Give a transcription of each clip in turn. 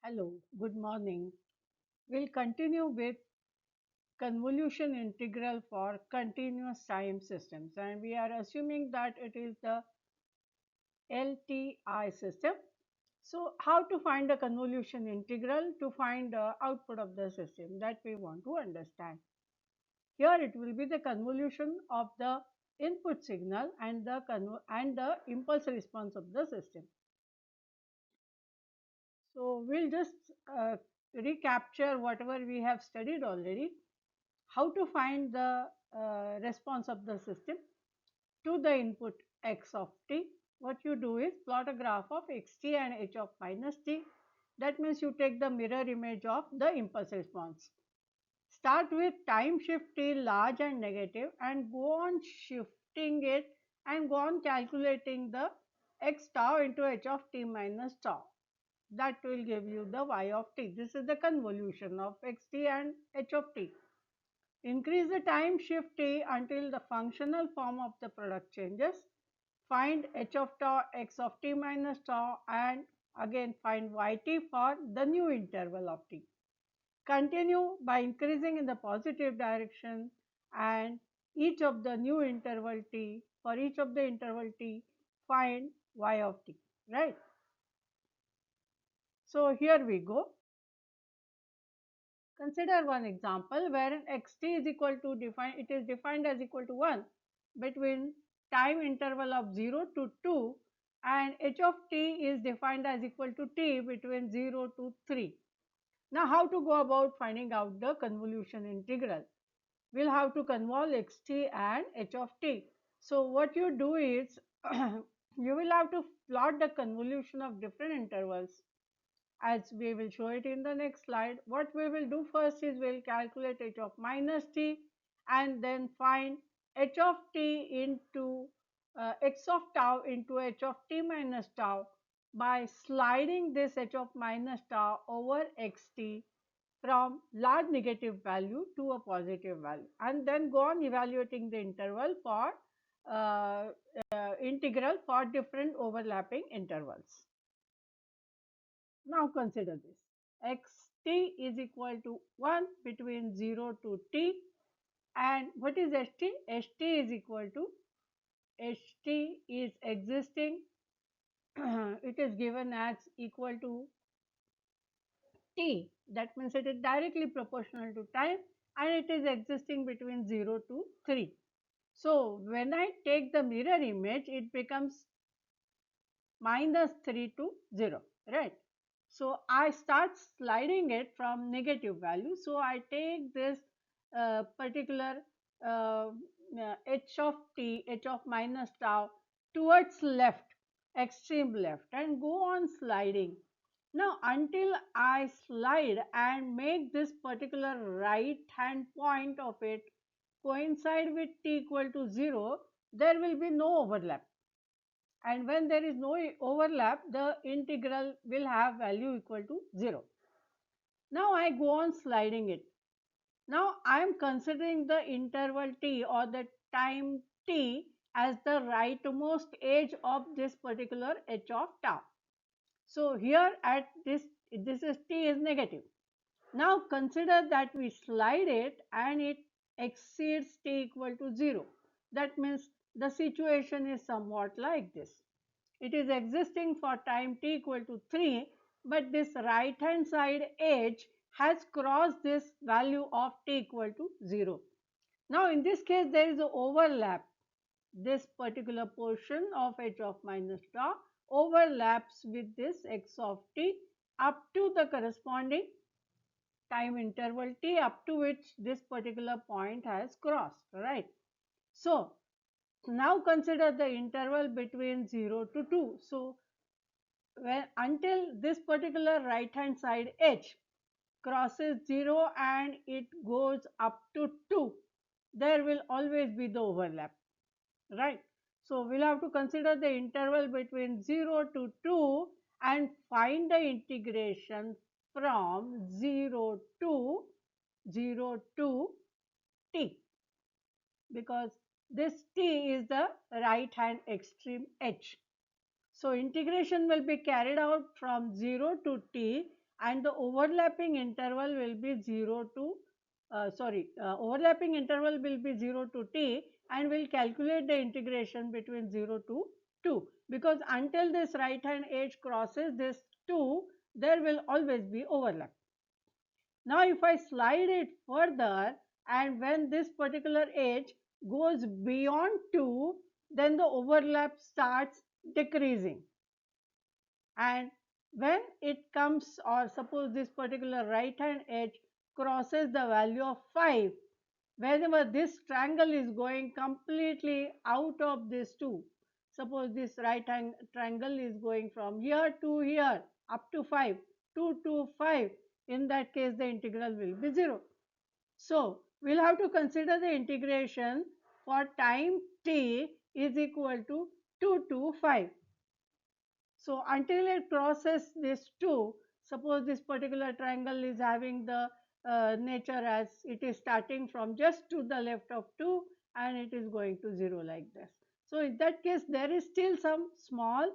Hello, good morning. We'll continue with convolution integral for continuous time systems, and we are assuming that it is the LTI system. So, how to find the convolution integral to find the output of the system that we want to understand. Here it will be the convolution of the input signal and the impulse response of the system. So, we'll just recapture whatever we have studied already. How to find the response of the system to the input x of t. What you do is plot a graph of xt and h of minus t. That means you take the mirror image of the impulse response. Start with time shift t large and negative and go on shifting it and go on calculating the x tau into h of t minus tau. That will give you the y of t. This is the convolution of xt and h of t. Increase the time shift t until the functional form of the product changes. Find h of tau, x of t minus tau, and again find yt for the new interval of t. Continue by increasing in the positive direction and each of the new interval t, for each of the interval t, find y of t, right? So here we go. Consider one example wherein xt is equal to it is defined as equal to 1 between time interval of 0 to 2 and h of t is defined as equal to t between 0 to 3. Now how to go about finding out the convolution integral? We'll have to convolve xt and h of t. So what you do is you will have to plot the convolution of different intervals as we will show it in the next slide. What we will do first is we'll calculate h of minus t and then find h of t into x of tau into h of t minus tau by sliding this h of minus tau over xt from large negative value to a positive value, and then go on evaluating the interval for integral for different overlapping intervals. Now consider this. Xt is equal to 1 between 0 to t, and what is ht? Ht is equal to, ht is existing, it is given as equal to t. That means it is directly proportional to time and it is existing between 0 to 3. So when I take the mirror image, it becomes minus 3 to 0, right? So I start sliding it from negative value. So I take this particular uh, h of t, h of minus tau towards left, extreme left, and go on sliding. Now until I slide and make this particular right hand point of it coincide with t equal to 0, there will be no overlap, and when there is no overlap, the integral will have value equal to 0. Now I go on sliding it. Now I am considering the interval t or the time t as the rightmost edge of this particular h of tau. So here at this is t is negative. Now consider that we slide it and it exceeds t equal to 0. That means the situation is somewhat like this. It is existing for time t equal to 3, but this right hand side edge has crossed this value of t equal to 0. Now in this case there is an overlap. This particular portion of h of minus tau overlaps with this x of t up to the corresponding time interval t up to which this particular point has crossed, right? So now consider the interval between 0 to 2. So when until this particular right hand side h crosses 0 and it goes up to 2, there will always be the overlap, right? So we'll have to consider the interval between 0 to 2 and find the integration from 0 to t, because this t is the right hand extreme h. So integration will be carried out from 0 to t and the overlapping interval will be 0 to overlapping interval will be 0 to t, and we'll calculate the integration between 0 to 2, because until this right hand edge crosses this 2, there will always be overlap. Now if I slide it further, and when this particular edge goes beyond 2, then the overlap starts decreasing. And when it comes, or suppose this particular right hand edge crosses the value of 5, whenever this triangle is going completely out of this 2, suppose this right hand triangle is going from here to here up to 5, 2 to 5, in that case the integral will be 0. So we'll have to consider the integration for time t is equal to 2 to 5. So until it crosses this 2, suppose this particular triangle is having the nature as it is starting from just to the left of 2 and it is going to 0 like this. So in that case there is still some small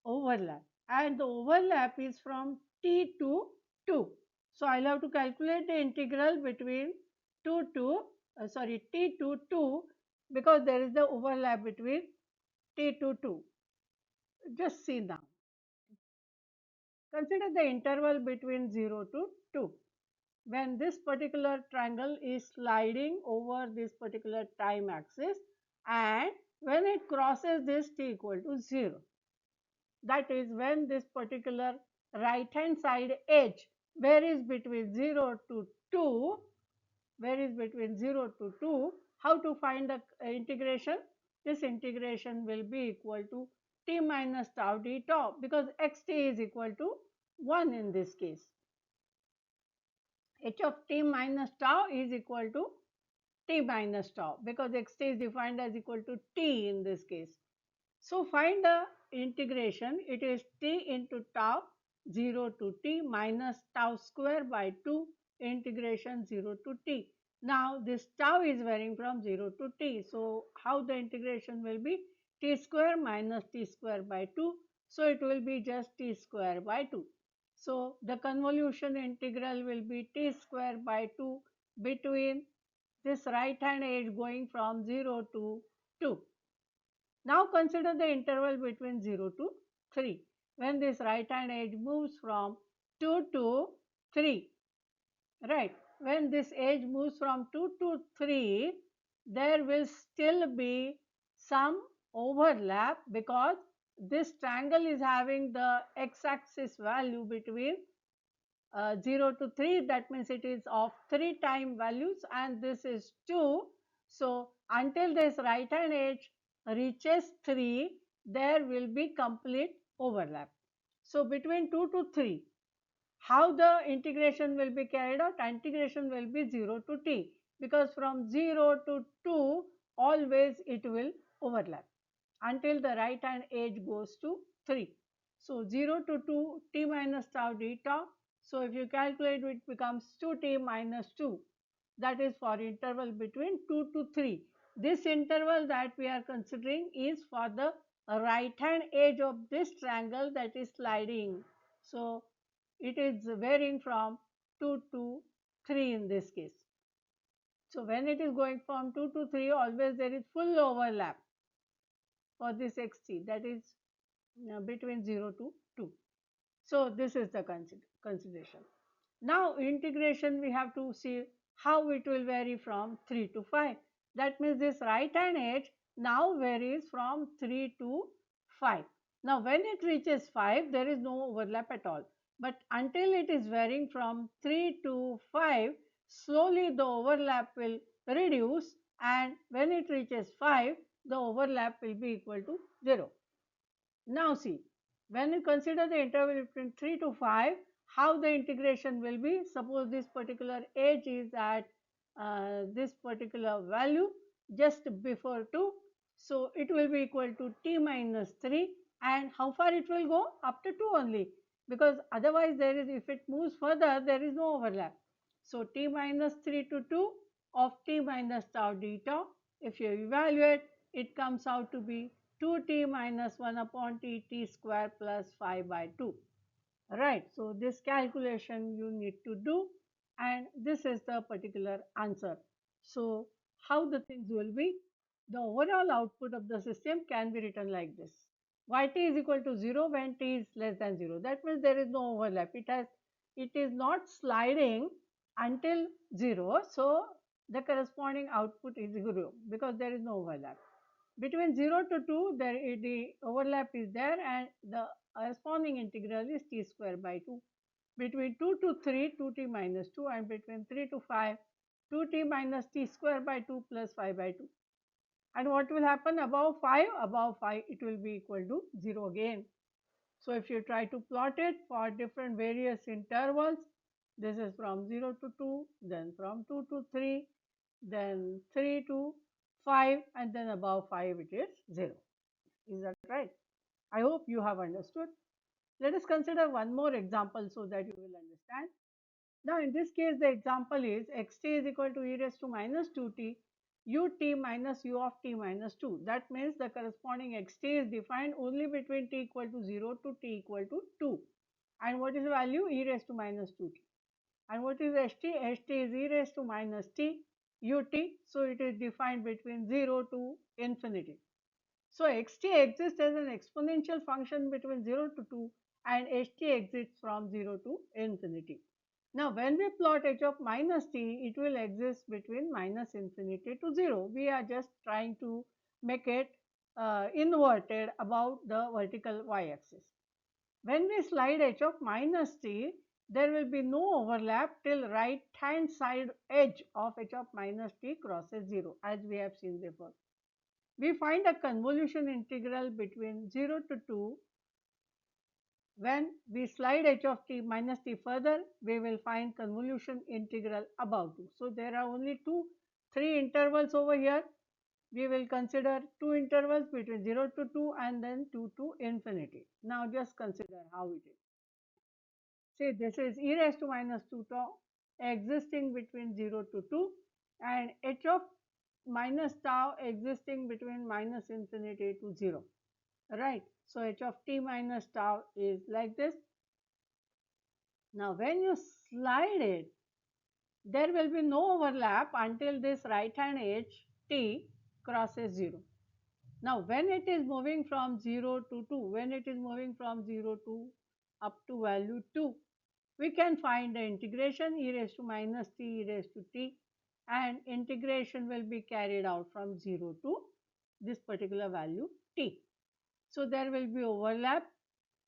overlap, and the overlap is from t to 2. So I'll have to calculate the integral between 2 to t to 2, because there is the overlap between t to 2. Just see now. Consider the interval between 0 to 2. When this particular triangle is sliding over this particular time axis, and when it crosses this t equal to 0, that is when this particular right hand side edge varies between 0 to 2, varies between 0 to 2, how to find the integration? This integration will be equal to t minus tau d tau, because xt is equal to 1 in this case. H of t minus tau is equal to t minus tau, because xt is defined as equal to t in this case. So find the integration. It is t into tau 0 to t minus tau square by 2 integration 0 to t. Now this tau is varying from 0 to t. So how the integration will be? T square minus t square by 2. So it will be just t square by 2. So the convolution integral will be t square by 2 between this right hand edge going from 0 to 2. Now consider the interval between 0 to 3. When this right hand edge moves from 2 to 3, right? When this edge moves from 2 to 3, there will still be some overlap, because this triangle is having the x-axis value between 0 to 3, that means it is of 3 time values, and this is 2. So until this right hand edge reaches 3, there will be complete overlap. So between 2 to 3, how the integration will be carried out? Integration will be 0 to t, because from 0 to 2 always it will overlap until the right hand edge goes to 3. So 0 to 2 t minus tau d tau. So if you calculate, it becomes 2t minus 2. That is for interval between 2 to 3. This interval that we are considering is for the right hand edge of this triangle that is sliding. So it is varying from 2 to 3 in this case. So when it is going from 2 to 3, always there is full overlap for this xt, that is between 0 to 2. So this is the consideration. Now integration, we have to see how it will vary from 3 to 5. That means this right hand edge now varies from 3 to 5. Now when it reaches 5, there is no overlap at all. But until it is varying from 3 to 5, slowly the overlap will reduce, and when it reaches 5, the overlap will be equal to 0. Now see, when you consider the interval between 3 to 5, how the integration will be? Suppose this particular edge is at this particular value just before 2. So it will be equal to t minus 3, and how far it will go? Up to 2 only, because otherwise there is, if it moves further, there is no overlap. So t minus 3 to 2 of t minus tau d tau. If you evaluate, it comes out to be 2t minus 1 upon t, t square plus 5 by 2, right? So this calculation you need to do, and this is the particular answer. So how the things will be? The overall output of the system can be written like this: yt is equal to 0 when t is less than 0. That means there is no overlap. It is not sliding until 0. So the corresponding output is 0 because there is no overlap. Between 0 to 2, the overlap is there, and the corresponding integral is t square by 2. Between 2 to 3, 2t minus 2, and between 3 to 5, 2t minus t square by 2 plus 5 by 2. And what will happen above 5? Above 5, it will be equal to 0 again. So if you try to plot it for different various intervals, this is from 0 to 2, then from 2 to 3, then 3 to 5, and then above 5 it is 0. Is that right? I hope you have understood. Let us consider one more example so that you will understand. Now in this case the example is xt is equal to e raised to minus 2t ut minus u of t minus 2. That means the corresponding xt is defined only between t equal to 0 to t equal to 2. And what is the value? E raised to minus 2t. And what is st? St is e raised to minus t ut. So it is defined between 0 to infinity. So xt exists as an exponential function between 0 to 2, and ht exists from 0 to infinity. Now when we plot h of minus t, it will exist between minus infinity to 0. We are just trying to make it inverted about the vertical y-axis. When we slide h of minus t, there will be no overlap till right hand side edge of h of minus t crosses 0, as we have seen before. We find a convolution integral between 0 to 2. When we slide h of t minus t further, we will find convolution integral above 2. So there are only three intervals over here. We will consider two intervals between 0 to 2 and then 2 to infinity. Now just consider how it is. Say this is e raised to minus 2 tau existing between 0 to 2, and h of minus tau existing between minus infinity to 0. Right. So h of t minus tau is like this. Now when you slide it, there will be no overlap until this right hand edge t crosses 0. Now when it is moving from 0 to 2, when it is moving from 0 to up to value 2, we can find the integration e raised to minus t e raised to t, and integration will be carried out from 0 to this particular value t. So there will be overlap,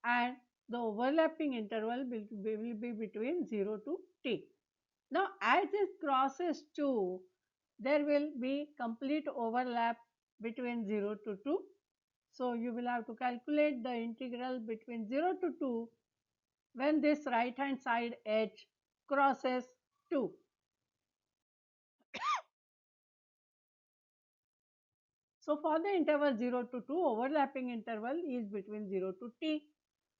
and the overlapping interval will be between 0 to t. Now as it crosses 2, there will be complete overlap between 0 to 2. So you will have to calculate the integral between 0 to 2 when this right hand side edge crosses 2. So for the interval 0 to 2, overlapping interval is between 0 to t.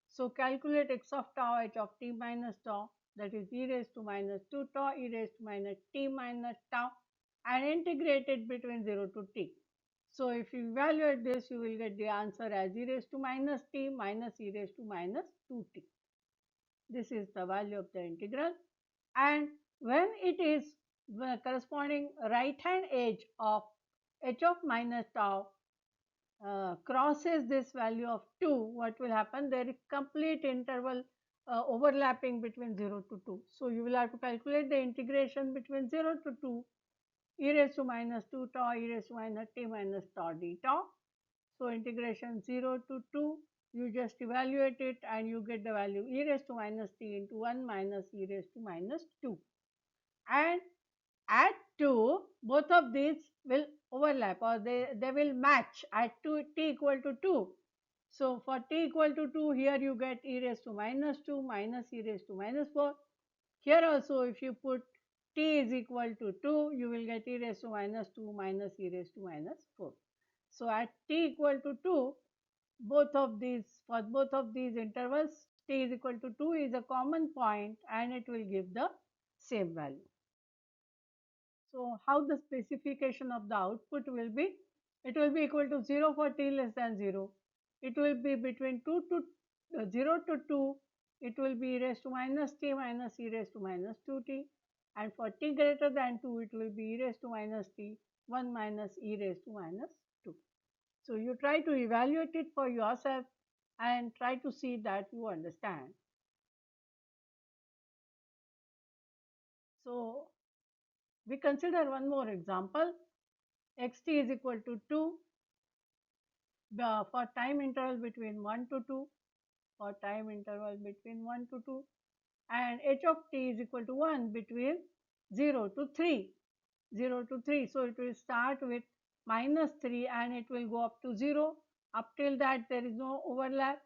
So calculate x of tau h of t minus tau, that is e raised to minus 2 tau e raised to minus t minus tau, and integrate it between 0 to t. So if you evaluate this, you will get the answer as e raised to minus t minus e raised to minus 2t. This is the value of the integral, and when it is the corresponding right hand edge of h of minus tau crosses this value of 2, what will happen? There is complete interval overlapping between 0 to 2. So you will have to calculate the integration between 0 to 2 e raised to minus 2 tau e raised to minus t minus tau d tau. So integration 0 to 2, you just evaluate it and you get the value e raised to minus t into 1 minus e raised to minus 2. And at 2, both of these will overlap, or they will match at t equal to 2. So for t equal to 2, here you get e raised to minus 2 minus e raised to minus 4. Here also if you put t is equal to 2, you will get e raised to minus 2 minus e raised to minus 4. So at t equal to 2, for both of these intervals, t is equal to 2 is a common point, and it will give the same value. So how the specification of the output will be? It will be equal to 0 for t less than 0. It will be between 0 to 2 it will be e raised to minus t minus e raised to minus 2t, and for t greater than 2 it will be e raised to minus t 1 minus e raised to minus 2. So you try to evaluate it for yourself and try to see that you understand. So we consider one more example. Xt is equal to 2 for time interval between 1 to 2, for time interval between 1 to 2, and h of t is equal to 1 between 0 to 3. 0 to 3. So it will start with minus 3 and it will go up to 0. Up till that there is no overlap.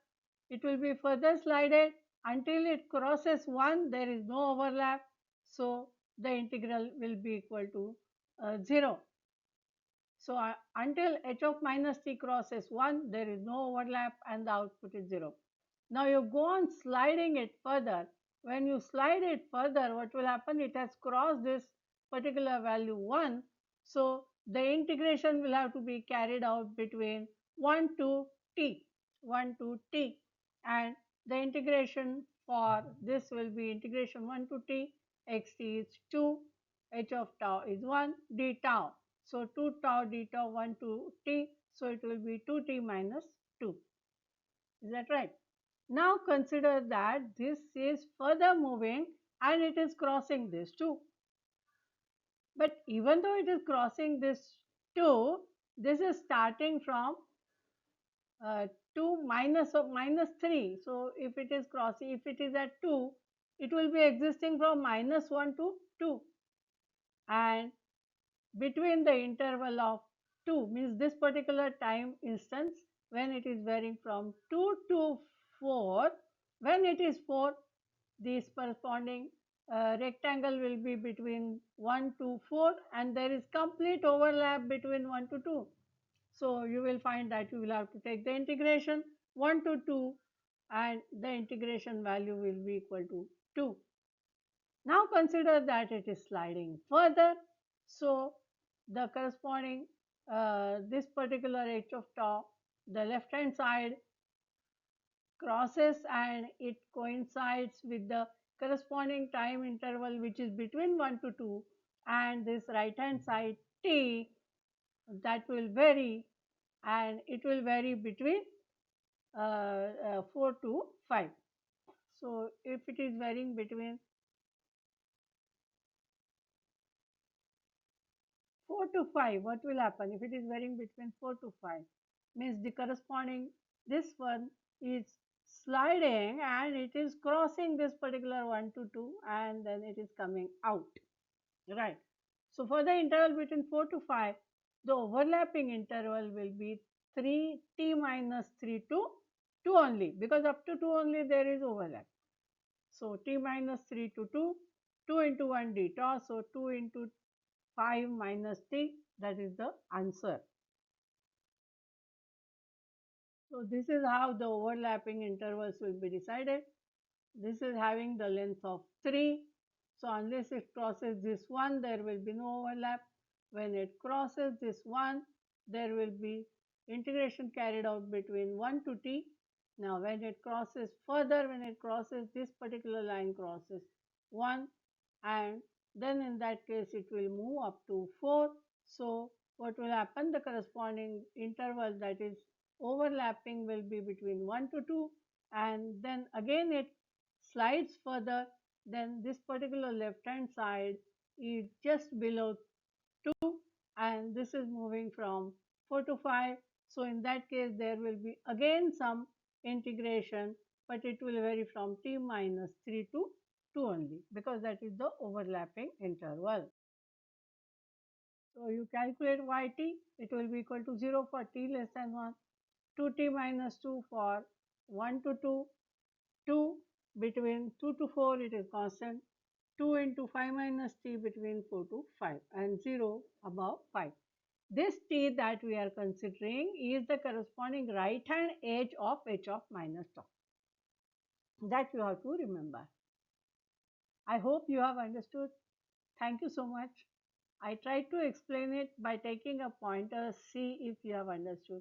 It will be further slided until it crosses 1, there is no overlap. So the integral will be equal to 0. So until h of minus t crosses 1, there is no overlap and the output is 0. Now you go on sliding it further. When you slide it further, what will happen? It has crossed this particular value 1. So the integration will have to be carried out between 1 to t, 1 to t. And the integration for this will be integration 1 to t, xt is 2, h of tau is 1, d tau. So 2 tau d tau 1 to t, so it will be 2t minus 2. Is that right? Now consider that this is further moving and it is crossing this 2. But even though it is crossing this 2, this is starting from 2 minus of minus 3. So if it is crossing, if it is at 2, it will be existing from minus 1 to 2. And between the interval of 2 means this particular time instance when it is varying from 2 to 4, when it is 4, this corresponding rectangle will be between 1 to 4 and there is complete overlap between 1 to 2. So you will find that you will have to take the integration 1 to 2 and the integration value will be equal to 2. Now consider that it is sliding further. So the corresponding this particular h of tau, the left hand side crosses and it coincides with the corresponding time interval which is between 1 to 2, and this right hand side t that will vary, and it will vary between 4 to 5. So if it is varying between 4 to 5, what will happen? If it is varying between 4 to 5, means the corresponding, this one is sliding and it is crossing this particular 1 to 2 and then it is coming out, right? So for the interval between 4 to 5, the overlapping interval will be 3t minus 3 to 2 only, because up to 2 only there is overlap. So t minus 3 to 2, 2 into 1 d tau, so 2 into 5 minus t, that is the answer. So this is how the overlapping intervals will be decided. This is having the length of 3. So unless it crosses this 1, there will be no overlap. When it crosses this 1, there will be integration carried out between 1 to t. Now when it crosses further, when it crosses this particular line crosses 1, and then in that case it will move up to 4. So what will happen? The corresponding interval that is overlapping will be between 1 to 2, and then again it slides further, then this particular left hand side is just below 2 and this is moving from 4 to 5. So in that case there will be again some integration, but it will vary from t minus 3 to 2 only, because that is the overlapping interval. So you calculate yt, it will be equal to 0 for t less than 1, 2t minus 2 for 1 to 2, 2 between 2 to 4 it is constant, 2 into 5 minus t between 4 to 5, and 0 above 5. This t that we are considering is the corresponding right hand edge of h of minus tau. That you have to remember. I hope you have understood. Thank you so much. I tried to explain it by taking a pointer, see if you have understood.